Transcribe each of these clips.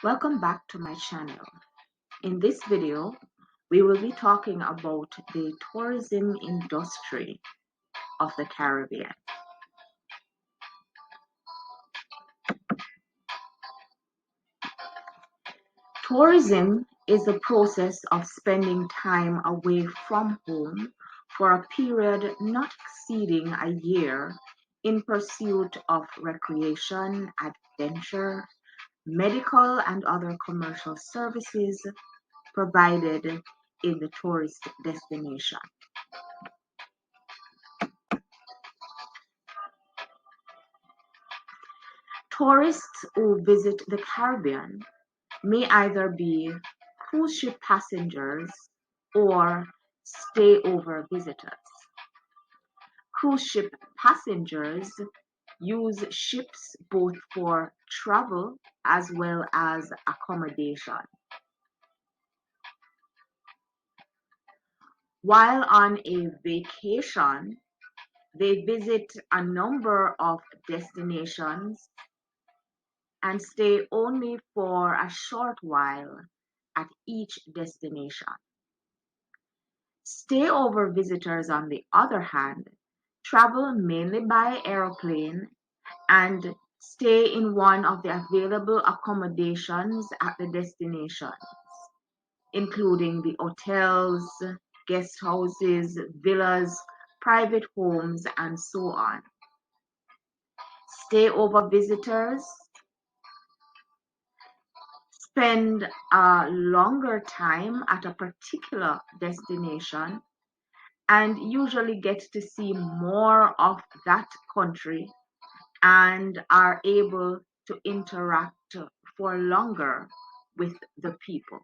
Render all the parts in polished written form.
Welcome back to my channel. In this video, we will be talking about the tourism industry of the Caribbean. Tourism is the process of spending time away from home for a period not exceeding a year in pursuit of recreation, adventure, medical and other commercial services provided in the tourist destination. Tourists who visit the Caribbean may either be cruise ship passengers or stay-over visitors. Cruise ship passengers use ships both for travel as well as accommodation. While on a vacation, they visit a number of destinations and stay only for a short while at each destination. Stay-over visitors, on the other hand, travel mainly by aeroplane and stay in one of the available accommodations at the destinations, including the hotels, guest houses, villas, private homes, and so on. Stay-over visitors spend a longer time at a particular destination and usually get to see more of that country and are able to interact for longer with the people.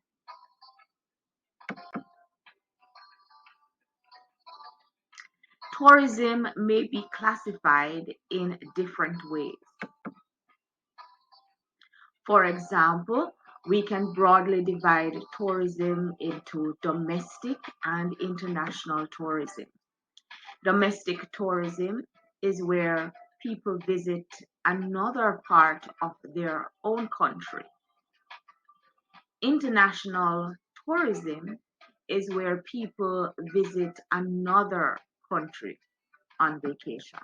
Tourism may be classified in different ways. For example, we can broadly divide tourism into domestic and international tourism. Domestic tourism is where people visit another part of their own country. International tourism is where people visit another country on vacation.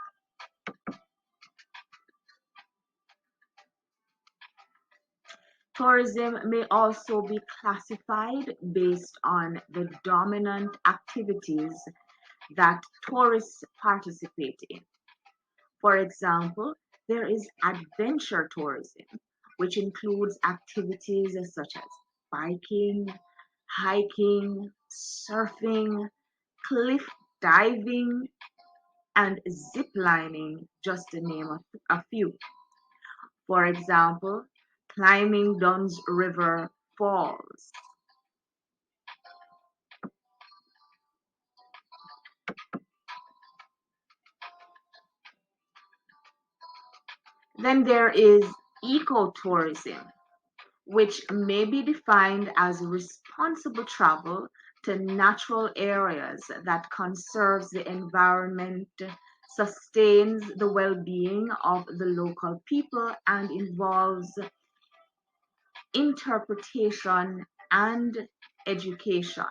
Tourism may also be classified based on the dominant activities that tourists participate in. For example, there is adventure tourism, which includes activities such as biking, hiking, surfing, cliff diving, and zip lining, just to name a few. For example, climbing Dunn's River Falls. Then there is ecotourism, which may be defined as responsible travel to natural areas that conserves the environment, sustains the well-being of the local people, and involves interpretation and education.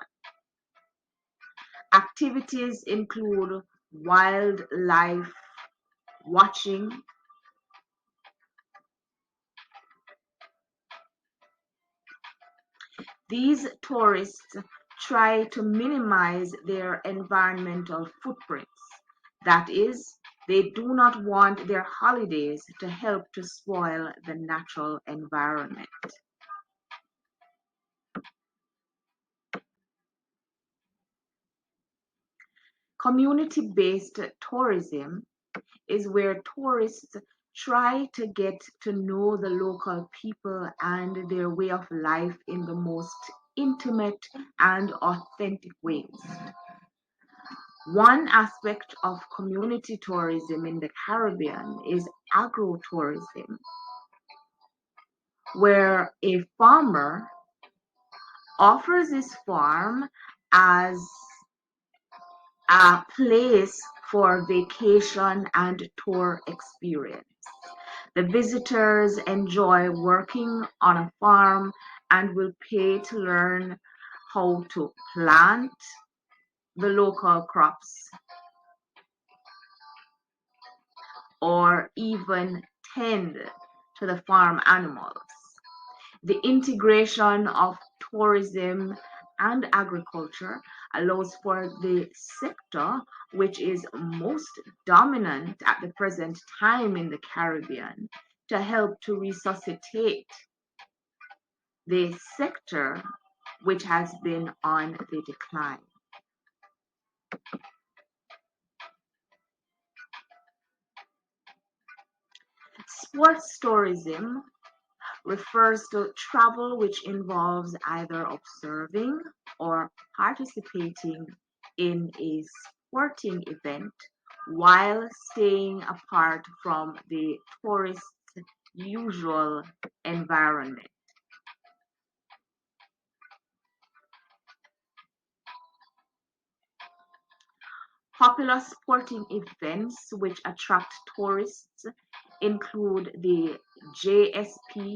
Activities include wildlife watching, these tourists try to minimize their environmental footprints. That is, they do not want their holidays to help to spoil the natural environment. Community-based tourism is where tourists try to get to know the local people and their way of life in the most intimate and authentic ways. One aspect of community tourism in the Caribbean is agrotourism, where a farmer offers his farm as a place for vacation and tour experience. The visitors enjoy working on a farm and will pay to learn how to plant the local crops or even tend to the farm animals. The integration of tourism and agriculture allows for the sector, which is most dominant at the present time in the Caribbean, to help to resuscitate the sector which has been on the decline. Sports tourism refers to travel which involves either observing or participating in a sporting event while staying apart from the tourist's usual environment. Popular sporting events which attract tourists include the JSP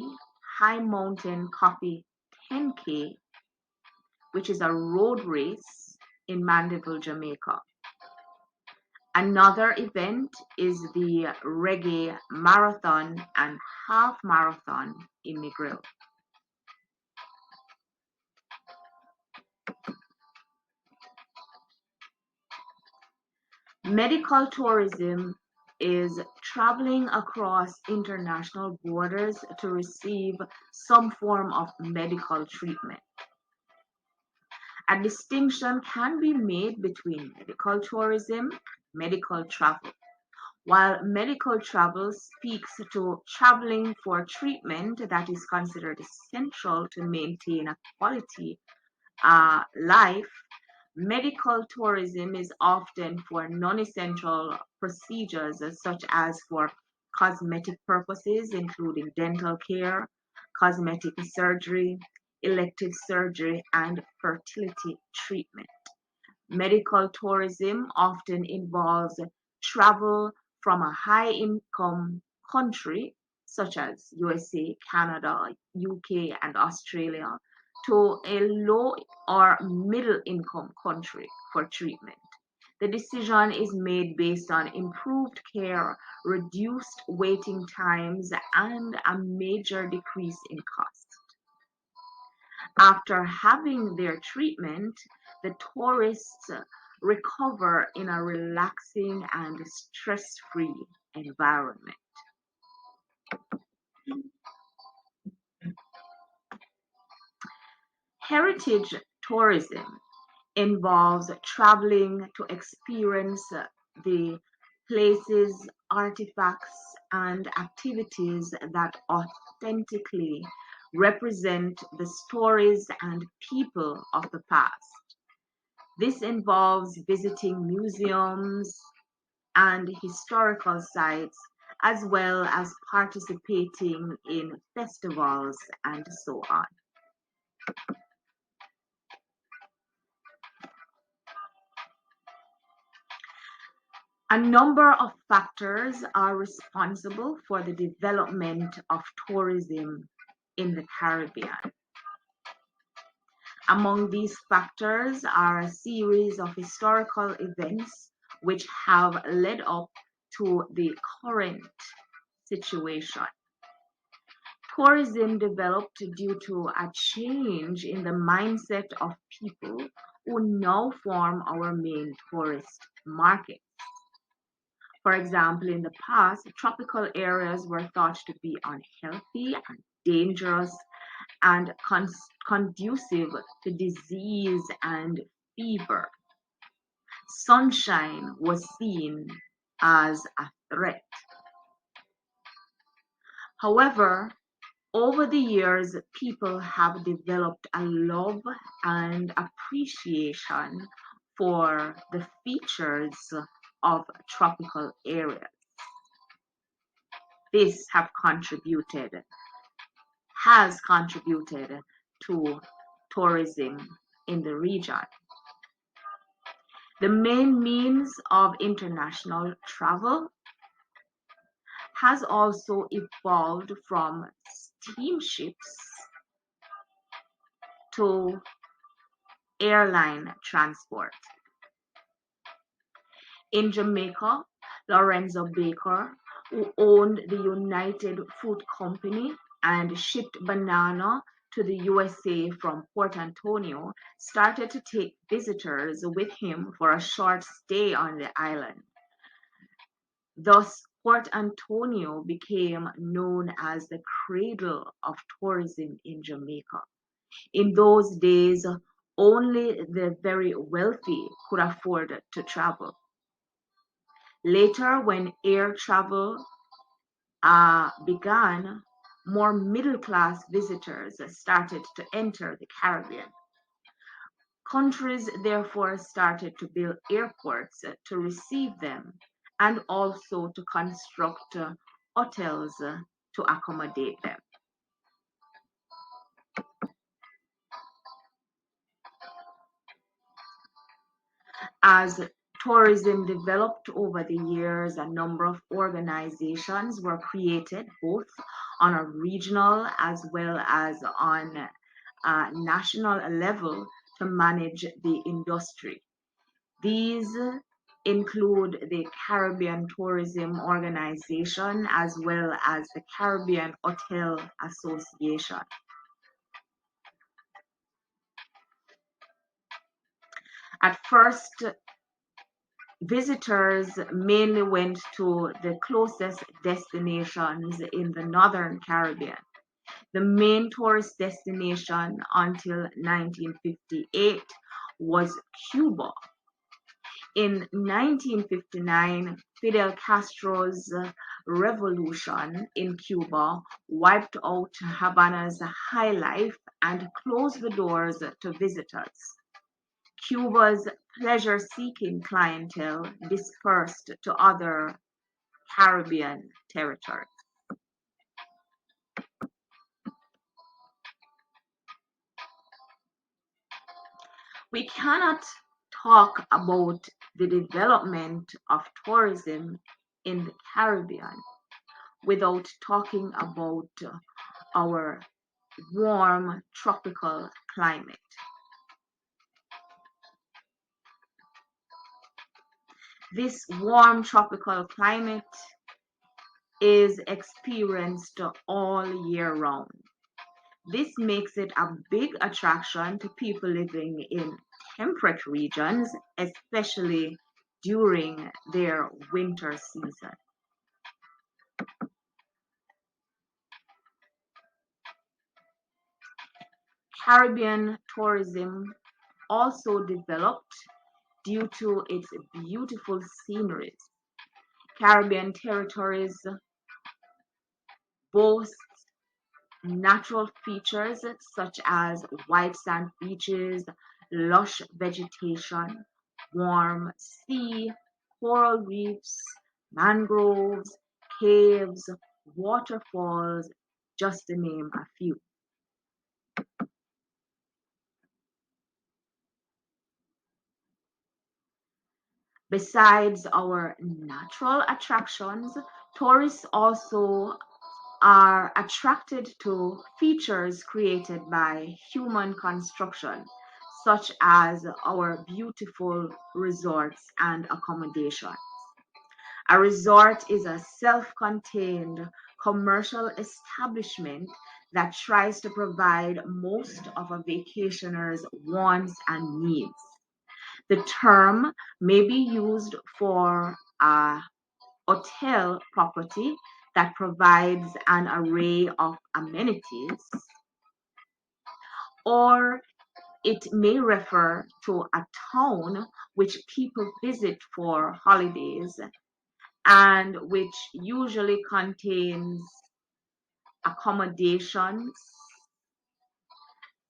High Mountain Coffee 10K, which is a road race in Mandeville, Jamaica. Another event is the Reggae Marathon and Half Marathon in Negril. Medical tourism is traveling across international borders to receive some form of medical treatment. A distinction can be made between medical tourism and medical travel. While medical travel speaks to traveling for treatment that is considered essential to maintain a quality life, medical tourism is often for non-essential procedures such as for cosmetic purposes, including dental care, cosmetic surgery, elective surgery, and fertility treatment. Medical tourism often involves travel from a high-income country such as USA, Canada, UK, and Australia to a low or middle income country for treatment. The decision is made based on improved care, reduced waiting times, and a major decrease in cost. After having their treatment, the tourists recover in a relaxing and stress-free environment. Heritage tourism involves traveling to experience the places, artifacts, and activities that authentically represent the stories and people of the past. This involves visiting museums and historical sites, as well as participating in festivals and so on. A number of factors are responsible for the development of tourism in the Caribbean. Among these factors are a series of historical events which have led up to the current situation. Tourism developed due to a change in the mindset of people who now form our main tourist market. For example, in the past, tropical areas were thought to be unhealthy and dangerous and conducive to disease and fever. Sunshine was seen as a threat. However, over the years, people have developed a love and appreciation for the features of tropical areas. This has contributed to tourism in the region. The main means of international travel has also evolved from steamships to airline transport. In Jamaica, Lorenzo Baker, who owned the United Fruit Company and shipped banana to the USA from Port Antonio, started to take visitors with him for a short stay on the island. Thus, Port Antonio became known as the cradle of tourism in Jamaica. In those days, only the very wealthy could afford to travel. Later, when air travel began, more middle class visitors started to enter the Caribbean. Countries therefore started to build airports to receive them and also to construct hotels to accommodate them. As tourism developed over the years, a number of organizations were created, both on a regional as well as on a national level, to manage the industry. These include the Caribbean Tourism Organization as well as the Caribbean Hotel Association. At first, visitors mainly went to the closest destinations in the Northern Caribbean. The main tourist destination until 1958 was Cuba. In 1959, Fidel Castro's revolution in Cuba wiped out Havana's high life and closed the doors to visitors. Cuba's pleasure-seeking clientele dispersed to other Caribbean territories. We cannot talk about the development of tourism in the Caribbean without talking about our warm tropical climate. This warm tropical climate is experienced all year round. This makes it a big attraction to people living in temperate regions, especially during their winter season. Caribbean tourism also developed due to its beautiful sceneries. Caribbean territories boast natural features such as white sand beaches, lush vegetation, warm sea, coral reefs, mangroves, caves, waterfalls, just to name a few. Besides our natural attractions, tourists also are attracted to features created by human construction, such as our beautiful resorts and accommodations. A resort is a self contained commercial establishment that tries to provide most of a vacationer's wants and needs. The term may be used for a hotel property that provides an array of amenities, or it may refer to a town which people visit for holidays and which usually contains accommodations,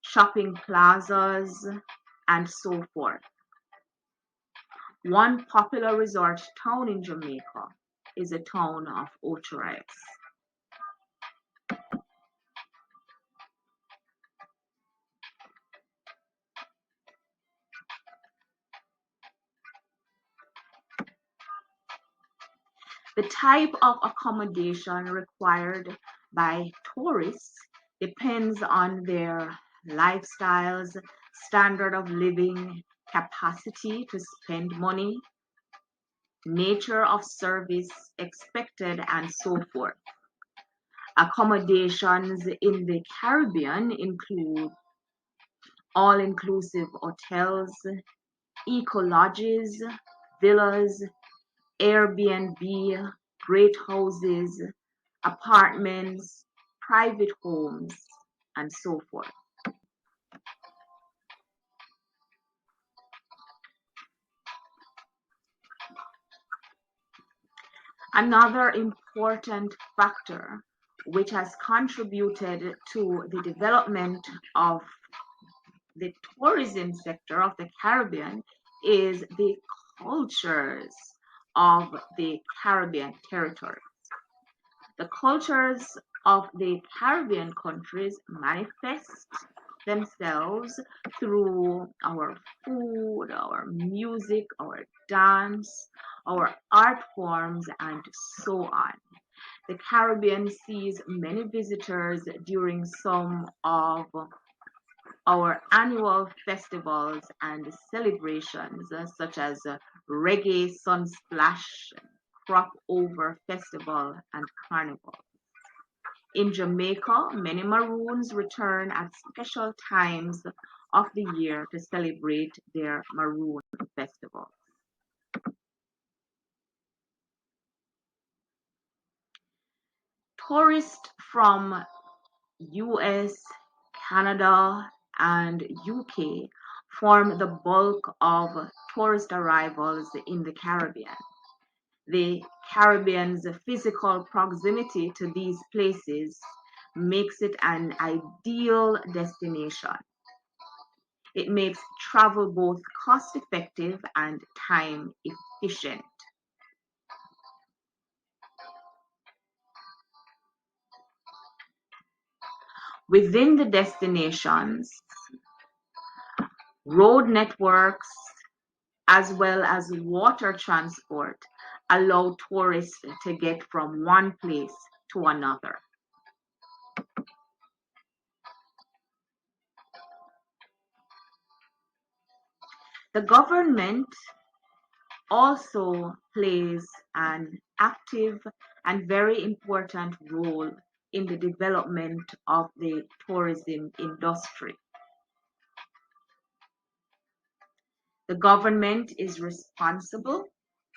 shopping plazas, and so forth. One popular resort town in Jamaica is the town of Ocho Rios. The type of accommodation required by tourists depends on their lifestyles, standard of living, capacity to spend money, nature of service expected, and so forth. Accommodations in the Caribbean include all-inclusive hotels, eco-lodges, villas, Airbnb, great houses, apartments, private homes, and so forth. Another important factor which has contributed to the development of the tourism sector of the Caribbean is the cultures of the Caribbean territory. The cultures of the Caribbean countries manifest themselves through our food, our music, our dance, our art forms, and so on. The Caribbean sees many visitors during some of our annual festivals and celebrations, such as Reggae Sunsplash, Crop Over Festival, and Carnival. In Jamaica, many Maroons return at special times of the year to celebrate their Maroon Festival. Tourists from US, Canada, and UK form the bulk of tourist arrivals in the Caribbean. The Caribbean's physical proximity to these places makes it an ideal destination. It makes travel both cost effective and time efficient. Within the destinations, road networks as well as water transport allow tourists to get from one place to another. The government also plays an active and very important role in the development of the tourism industry. The government is responsible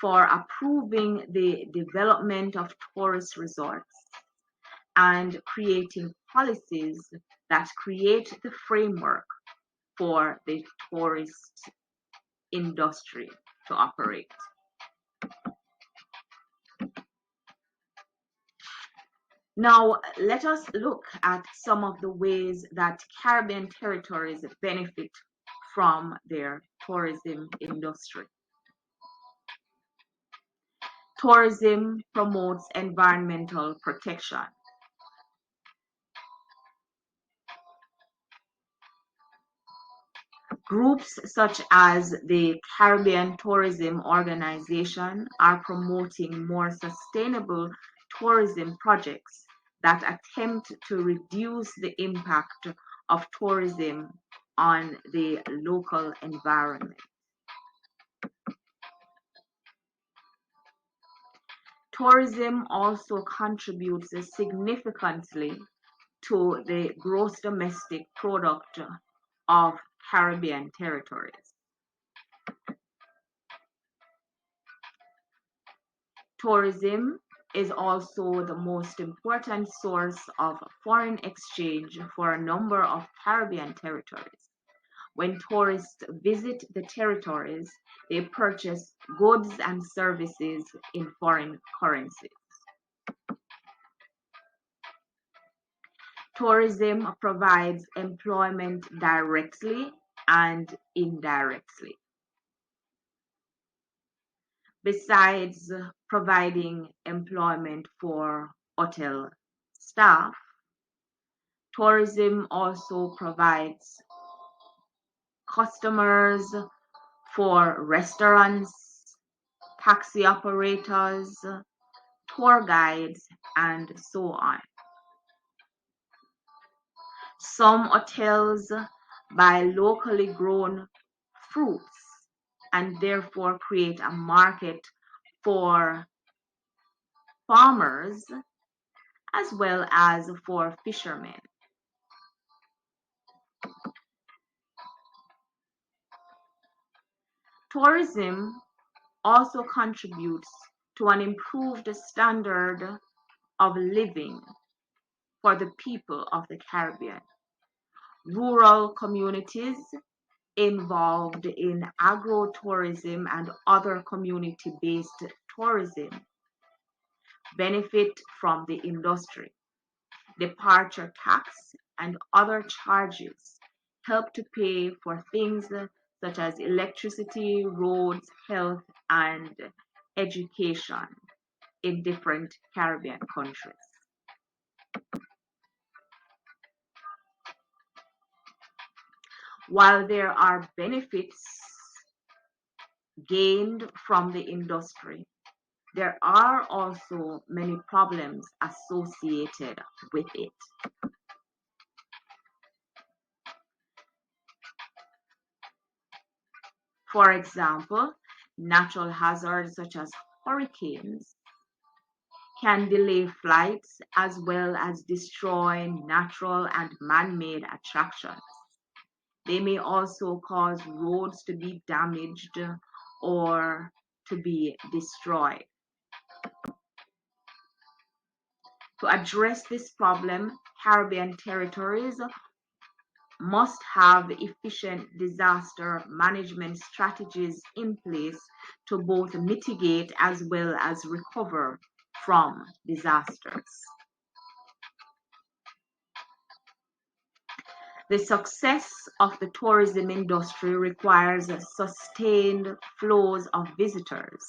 for approving the development of tourist resorts and creating policies that create the framework for the tourist industry to operate. Now, let us look at some of the ways that Caribbean territories benefit from their tourism industry. Tourism promotes environmental protection. Groups such as the Caribbean Tourism Organization are promoting more sustainable tourism projects that attempt to reduce the impact of tourism on the local environment. Tourism also contributes significantly to the gross domestic product of Caribbean territories. Tourism is also the most important source of foreign exchange for a number of Caribbean territories. When tourists visit the territories, they purchase goods and services in foreign currencies. Tourism provides employment directly and indirectly. Besides providing employment for hotel staff, tourism also provides customers for restaurants, taxi operators, tour guides, and so on. Some hotels buy locally grown fruits and therefore create a market for farmers as well as for fishermen. Tourism also contributes to an improved standard of living for the people of the Caribbean. Rural communities involved in agro-tourism and other community-based tourism benefit from the industry. Departure tax and other charges help to pay for things such as electricity, roads, health, and education in different Caribbean countries. While there are benefits gained from the industry, there are also many problems associated with it. For example, natural hazards such as hurricanes can delay flights as well as destroy natural and man-made attractions. They may also cause roads to be damaged or to be destroyed. To address this problem, Caribbean territories must have efficient disaster management strategies in place to both mitigate as well as recover from disasters. The success of the tourism industry requires sustained flows of visitors,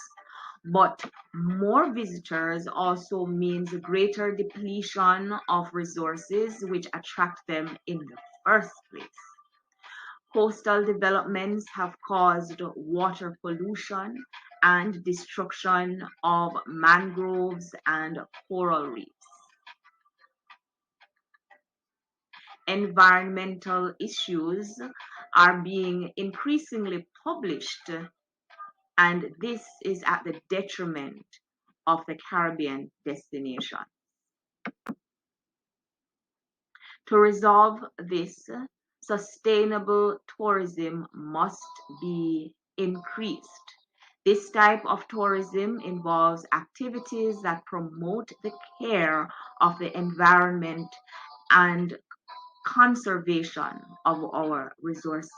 but more visitors also means greater depletion of resources which attract them in the first place. Coastal developments have caused water pollution and destruction of mangroves and coral reefs. Environmental issues are being increasingly published, and this is at the detriment of the Caribbean destination. To resolve this, sustainable tourism must be increased. This type of tourism involves activities that promote the care of the environment and conservation of our resources.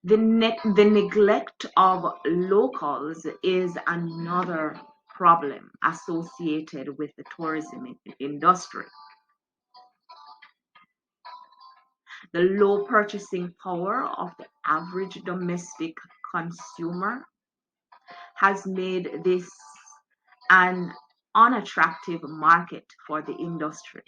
The neglect of locals is another problem associated with the tourism industry. The low purchasing power of the average domestic consumer has made this an unattractive market for the industry.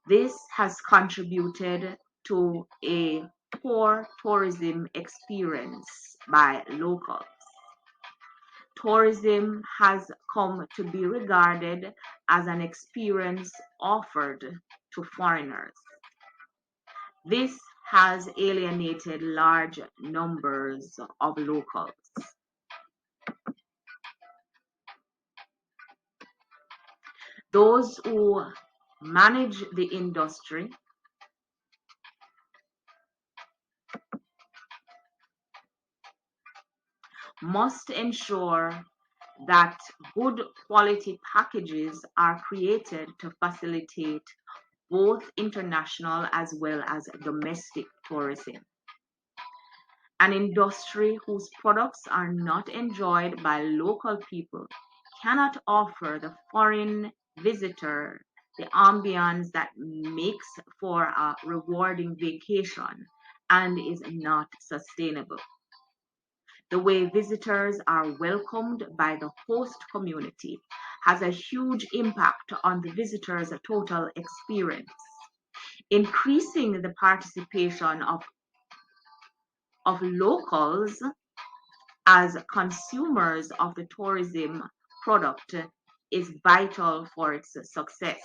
This has contributed to a poor tourism experience by locals. Tourism has come to be regarded as an experience offered to foreigners. This has alienated large numbers of locals. Those who manage the industry must ensure that good quality packages are created to facilitate both international as well as domestic tourism. An industry whose products are not enjoyed by local people cannot offer the foreign visitor the ambience that makes for a rewarding vacation and is not sustainable. The way visitors are welcomed by the host community has a huge impact on the visitor's total experience. Increasing the participation of of locals as consumers of the tourism product is vital for its success.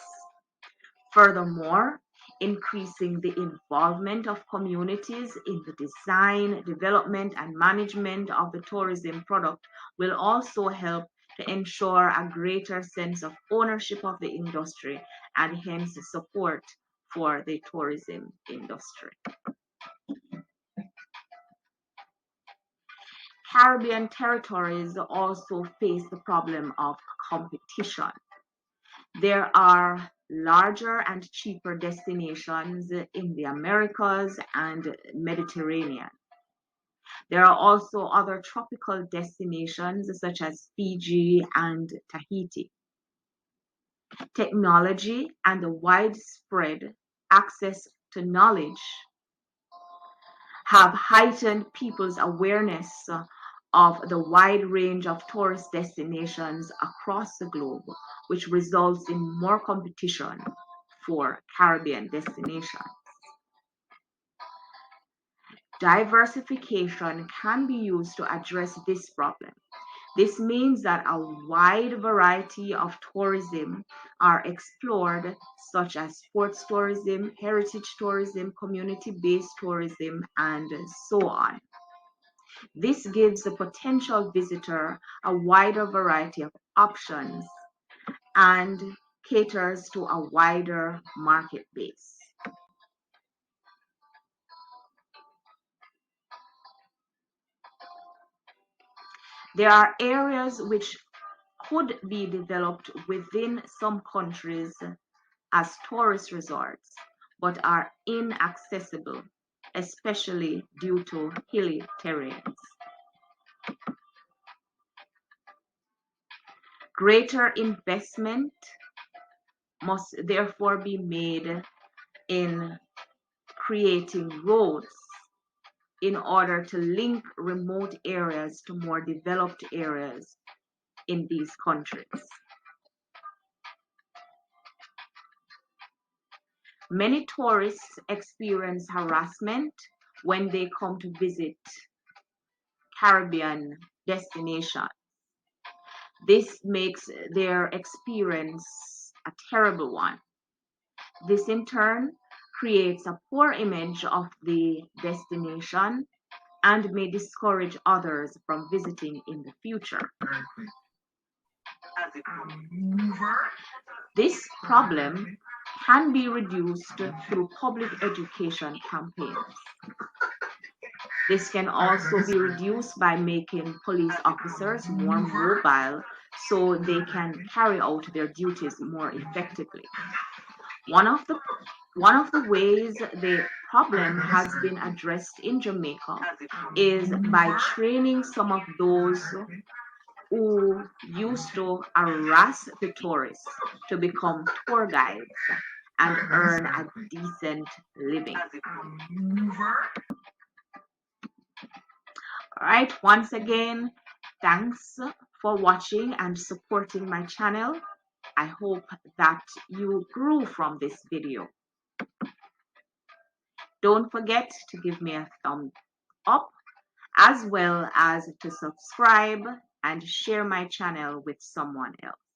Furthermore, increasing the involvement of communities in the design, development, and management of the tourism product will also help to ensure a greater sense of ownership of the industry and hence support for the tourism industry. Caribbean territories also face the problem of competition. There are larger and cheaper destinations in the Americas and Mediterranean. There are also other tropical destinations such as Fiji and Tahiti. Technology and the widespread access to knowledge have heightened people's awareness of the wide range of tourist destinations across the globe, which results in more competition for Caribbean destinations. Diversification can be used to address this problem. This means that a wide variety of tourism are explored, such as sports tourism, heritage tourism, community-based tourism, and so on. This gives the potential visitor a wider variety of options and caters to a wider market base. There are areas which could be developed within some countries as tourist resorts, but are inaccessible, especially due to hilly terrains. Greater investment must therefore be made in creating roads in order to link remote areas to more developed areas in these countries. Many tourists experience harassment when they come to visit Caribbean destinations. This makes their experience a terrible one. This in turn creates a poor image of the destination and may discourage others from visiting in the future. This problem can be reduced through public education campaigns. This can also be reduced by making police officers more mobile so they can carry out their duties more effectively. One of the ways the problem has been addressed in Jamaica is by training some of those who used to harass the tourists to become tour guides and earn a decent living. All right, once again, thanks for watching and supporting my channel. I hope that you grew from this video. Don't forget to give me a thumbs up as well as to subscribe and share my channel with someone else.